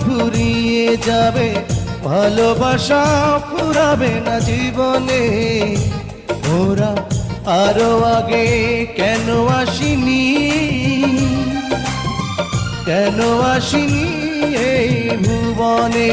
ফুরিয়ে যাবে, ভালোবাসা ফুরাবে না জীবনে। ওরা আরো আগে কেন আসিনি, কেন আসিনি এই ভুবনে।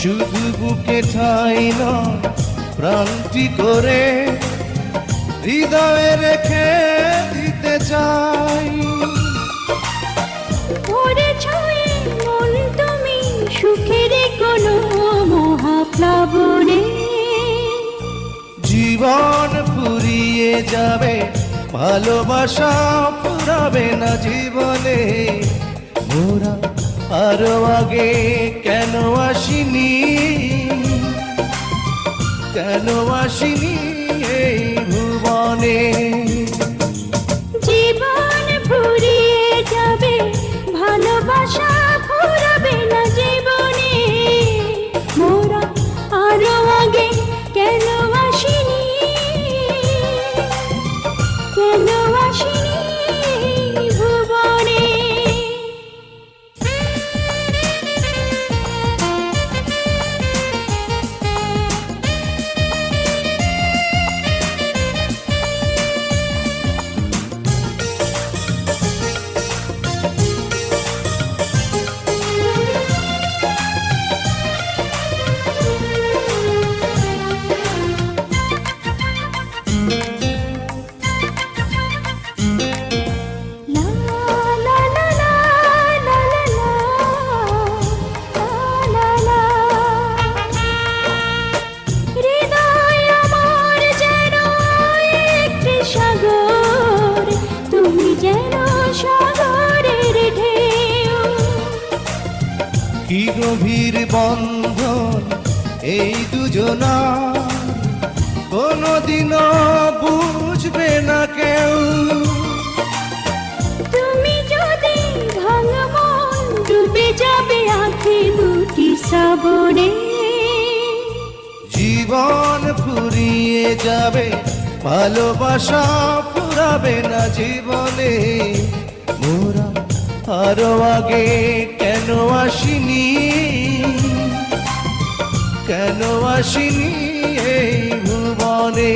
শুধু বুকে ঠাই নয়, প্রাণটি করে হৃদয়ে রেখে দিতে চাই। মন তুমি সুখের কোনো মহাপ্লাবনে। জীবন ফুরিয়ে যাবে, ভালোবাসা ফুরাবে না জীবনে। মোরা আরো আগে কেন আসিনি, কেন আসিনি এই ভুবনে। জীবন ফুরিয়ে যাবে, ভালোবাসা ফুরাবে না জীবনে। মোরা আরো আগে কেন আসিনি, কেন আসিনি ভুবনে। কি গভীর বন্ধন এই দুজনা, কোনদিনও বুঝবে না কেউ। তুমি যদি ভাঙা মন, ডুবে যাবে আঁখি দুটি শ্রাবণে। জীবন ফুরিয়ে যাবে, ভালোবাসা ফুরাবে না জীবনে। মোরা আরো আগে কেন আসিনি, কেন আসিনি এই ভুবনে।